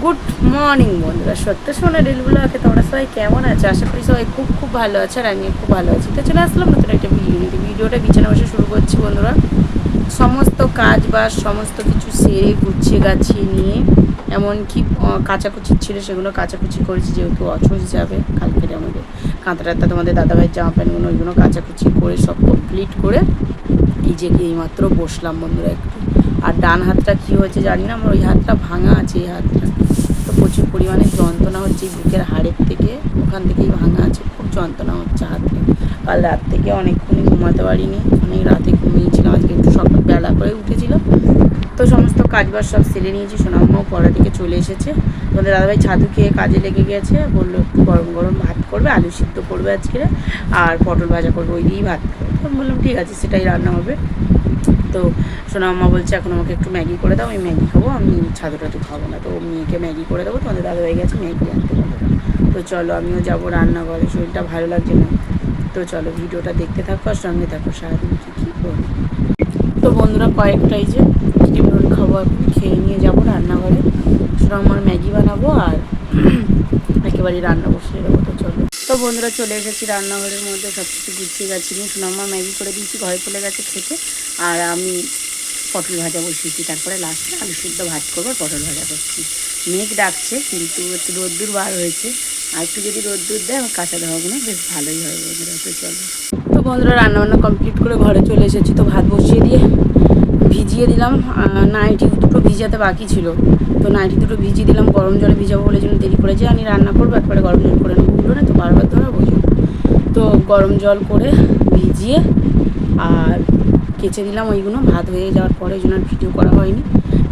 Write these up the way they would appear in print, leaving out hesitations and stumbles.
Good morning বন্ধুরা, সত্য সোনা রিলগুলোকে তোমরা সবাই কেমন আছে? আশা করি সবাই খুব খুব ভালো আছে, আর আমিও খুব ভালো আছি। তো চলে আসলাম নতুন একটা ভিডিওটা বিছানা বসে শুরু করছি বন্ধুরা। সমস্ত কাজ বা সমস্ত কিছু সেরে গুছিয়ে গাছিয়ে নিয়ে, এমনকি কাচাকুচি ছিল সেগুলো কাচাকুচি করেছি, যেহেতু অচস যাবে কালকের আমাদের কাঁথাটা তোমাদের দাদাভাইয়ের জামা প্যান্টগুলো ওইগুলো কাচাকুচি করে সব কমপ্লিট করে এই যে এইমাত্র বসলাম বন্ধুরা একটু। আর ডান হাতটা কী হয়েছে জানি না, আমার ওই হাতটা ভাঙা আছে, এই হাতটা তো প্রচুর পরিমাণে যন্ত্রণা হচ্ছে, বুকের হাড়ের থেকে ওখান থেকেই ভাঙা আছে, খুব যন্ত্রণা হচ্ছে হাতটা। কাল রাত থেকে অনেকক্ষণই ঘুমাতে পারিনি, অনেক রাতে ঘুমিয়েছিলাম, আজকে একটু সকাল বেলা করে উঠেছিলাম। তো সমস্ত কাজবাজ সব সেরে নিয়েছি, সোনাম্মাও পড়া থেকে চলে এসেছে। তোমাদের দাদাভাই ছাতু খেয়ে কাজে লেগে গেছে, বললো একটু গরম গরম ভাত করবে, আলু সিদ্ধ করবে আজকে, আর পটল ভাজা করবে, ওই দিয়েই ভাত করবে। তো বললাম ঠিক আছে, সেটাই রান্না হবে। তো সোনাম্মা বলছে এখন আমাকে একটু ম্যাগি করে দাও, আমি ম্যাগি খাবো, আমি ছাতু টাতু খাবো না। তো মেয়েকে ম্যাগি করে দেবো, তোমাদের দাদা হয়ে গেছে ম্যাগি আনতে বলবো। তো চলো আমিও যাবো রান্নাঘরে, শরীরটা ভালো লাগছে না। তো চলো ভিডিওটা দেখতে থাকো আর সঙ্গে থাকো, সারাদিন কী করবো। তো বন্ধুরা কয়েকটাই যে ডিম রোল খাবো, এখন খেয়ে নিয়ে যাবো রান্নাঘরে, সোনাম্মার ম্যাগি বানাবো আর একেবারে রান্না বসিয়ে দেবো। তো চলো। তো বন্ধুরা চলে এসেছি রান্নাঘরের মধ্যে, সব কিছু গুছিয়ে গেছি নিয়ে, সোনাম্মা ম্যাগি করে দিয়েছি, ঘরে চলে গেছে খেতে, আর আমি পটল ভাজা বসিয়েছি, তারপরে লাস্টে আলু সিদ্ধ ভাত করবো, পটল ভাজা করছি। মেঘ ডাকছে কিন্তু একটু রোদ্দুর বার হয়েছে, আর একটু যদি রোদ্দুর দেয় আমার কাঁচা দেওয়াগুলো বেশ ভালোই হয় বন্ধুরা। তো চলো। তো বন্ধুরা রান্নাবান্না কমপ্লিট করে ঘরে চলে এসেছি, তো ভাত বসিয়ে দিয়ে ভিজিয়ে দিলাম, নাইটি দুটো ভিজাতে বাকি ছিল, তো নাইটি দুটো ভিজিয়ে দিলাম, গরম জলে ভিজাবো বলে জন্য দেরি করে যে আমি রান্না করবো, একবারে গরম জল করে নেবো, বুঝলো না তো বারবার ধরা বোঝো। তো গরম জল করে ভিজিয়ে আর কেচে দিলাম ওইগুলো, ভাত হয়ে যাওয়ার পরে ওই জন্য আর ভিডিও করা হয়নি।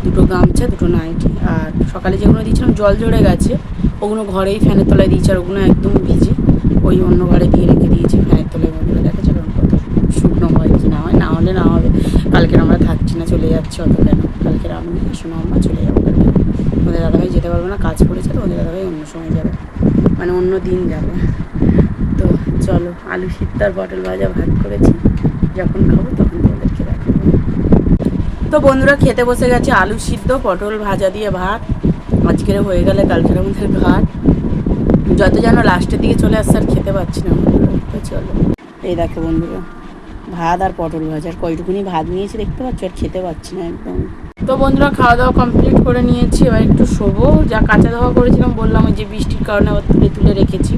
দুটো গামছা, দুটো নাইটি, আর সকালে যেগুলো দিয়েছিলাম জল ঝরে গেছে, ওগুলো ঘরেই ফ্যানের তলায় দিয়েছি, আর ওগুলো একদম ভিজে ওই অন্য ঘরে দিয়ে রেখে দিয়েছি ফ্যানের তলায়। বন্ধুরা দেখেছো কত শুকনো হয় কি না হয়, না হলে না হবে। কালকের আমরা থাকছি না, চলে যাচ্ছি, অত কেন, কালকের আমি শোনো আমরা চলে যাবো। কালকে তোমাদের দাদাভাই যেতে পারবো না, কাজ করেছে, তো তোমাদের দাদাভাই অন্য সময় যাবে, মানে অন্য দিন যাবে। তো চলো, আলু সিদ্ধ আর পটল ভাজা ভাত করেছি, যখন খাবো তখন তোমাদেরকে দেখাবো। তো বন্ধুরা খেতে বসে গেছে, আলু সিদ্ধ পটল ভাজা দিয়ে ভাত, আজকের হয়ে গেলে কালকের আমাদের ভাত, যত যেন লাস্টের দিকে চলে আসছে আর খেতে পাচ্ছি না বন্ধুরা। তো চলো, এই দেখো বন্ধুরা ভাত আর পটল ভাজা, আর কয়টুকুনি ভাত নিয়েছি দেখতে পাচ্ছ, আর খেতে পাচ্ছি না একদম। তো বন্ধুরা খাওয়া দাওয়া কমপ্লিট করে নিয়েছি, এবার একটু শোবো, যা কাঁচা ধোয়া করেছিলাম বললাম ওই যে বৃষ্টির কারণে আবার তুলে তুলে রেখেছি,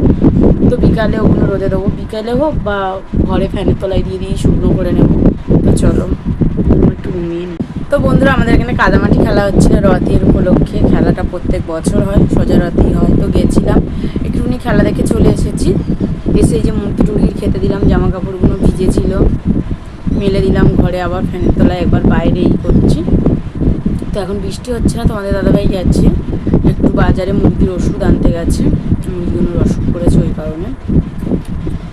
তো বিকালে ওগুলো রোদে দেবো, বিকালে হোক বা ঘরে ফ্যানের তলায় দিয়ে দিয়ে শুকনো করে নেবো। তো চলো একটু ঘুমিয়ে নিই। তো বন্ধুরা আমাদের এখানে কাদামাটি খেলা হচ্ছিল রথের উপলক্ষে, খেলাটা প্রত্যেক বছর হয়, সোজা রথেই হয়। তো গেছিলাম একটুখানি খেলা দেখে চলে এসেছি, এসে এই যে মুরগি টুরগির খেতে দিলাম, জামা কাপড়গুলো ভিজেছিল মেলে দিলাম ঘরে, আবার ফ্যানের তলায় একবার বাইরে করছি। তো এখন বৃষ্টি হচ্ছে না, তোমাদের দাদাভাই গেছে একটু বাজারে মুরগির ওষুধ আনতে গেছে, মুরগিগুলোর অসুখ করেছে ওই কারণে।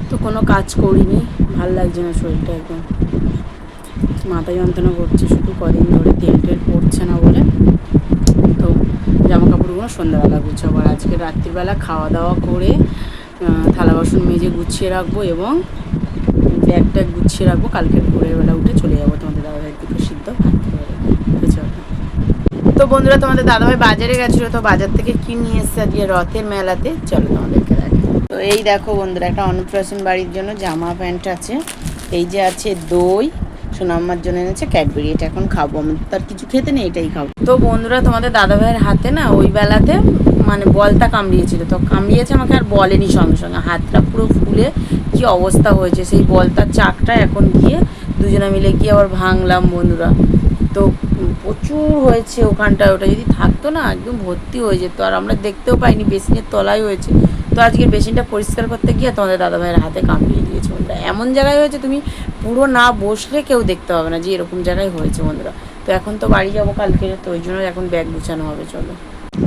তো কোনো কাজ করিনি, ভাল লাগছে না শরীরটা, একদম মাথা যন্ত্রণা করছে শুধু, কদিন ধরে তেল টেল পড়ছে না বলে। তো জামা কাপড়গুলো সন্ধ্যাবেলা গুছাবো, আর আজকে রাত্রিবেলা খাওয়া দাওয়া করে থালা বাসন মেজে গুছিয়ে রাখবো, এবং ব্যাগ ট্যাগ গুছিয়ে রাখবো, কালকের ভোরের বেলা উঠে চলে যাবো তোমাদের দাদাভাই দুটো সিদ্ধ ভাত করে। তো বন্ধুরা তোমাদের দাদাভাই বাজারে গেছিলো, তো বাজার থেকে কি নিয়ে এসছে আজকে রথের মেলাতে, চলো তোমাদেরকে দেখো। তো এই দেখো বন্ধুরা, একটা অন্নপ্রাশন বাড়ির জন্য জামা প্যান্ট আছে, এই যে আছে দই, সোনাম্মার জন্য এনেছে ক্যাডবেরি, এটা এখন খাবো, আমি তার কিছু খেতে নেই, এটাই খাবো। তো বন্ধুরা তোমাদের দাদাভাইয়ের হাতে না ওই বেলাতে মানে বলটা কামড়িয়েছিল, তো কামড়িয়েছে আমাকে আর বলেনি, সঙ্গে সঙ্গে হাতটা পুরো ফুলে কি অবস্থা হয়েছে, সেই বলটার চাকটা এখন গিয়ে দুজনে মিলে গিয়ে আবার ভাঙলাম বন্ধুরা। তো প্রচুর হয়েছে ওখানটায়, ওটা যদি থাকতো না একদম ভর্তি হয়ে যেত, আর আমরা দেখতেও পাইনি, বেসিনের তলায় হয়েছে। তো আজকের বেসিনটা পরিষ্কার করতে গিয়ে তোমাদের দাদাভাইয়ের হাতে কামড়িয়ে দিয়েছে বন্ধুরা, এমন জায়গায় হয়েছে তুমি পুরো না বসলে কেউ দেখতে পাবে না যে এরকম জায়গায় হয়েছে বন্ধুরা। তো এখন তো বাড়ি যাবো কালকে, তো ওই জন্য এখন ব্যাগ গুছানো হবে, চলো।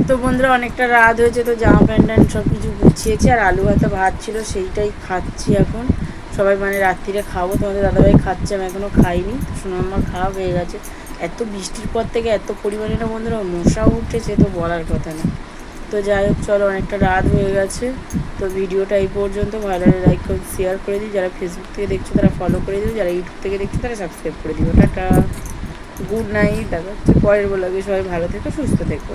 তো বন্ধুরা অনেকটা রাত হয়েছে, তো জামা প্যান্ট সব কিছু গুছিয়েছি, আর আলু ভাতে ভাত ছিল সেইটাই খাচ্ছি এখন, সবাই মানে রাত্রিরে খাবো, তোমাদের দাদাভাই খাচ্ছে, আমি এখনও খাইনি, সোনাম্মার খাওয়া হয়ে গেছে। এত বৃষ্টির পর থেকে এত পরিমাণে না বন্ধুরা মশা উঠেছে, তো বলার কথা না। তো যাই হোক চলো, অনেকটা রাত হয়ে গেছে, তো ভিডিওটা এই পর্যন্ত, ভালো লাগলে লাইক করে শেয়ার করে দিই, যারা ফেসবুক থেকে দেখছো তারা ফলো করে দিও, যারা ইউটিউব থেকে দেখছো তারা সাবস্ক্রাইব করে দিও। টাটা, গুড নাইট, দেখা হচ্ছে পরের ব্লগে, সবাই ভালো থেকো, সুস্থ থেকো।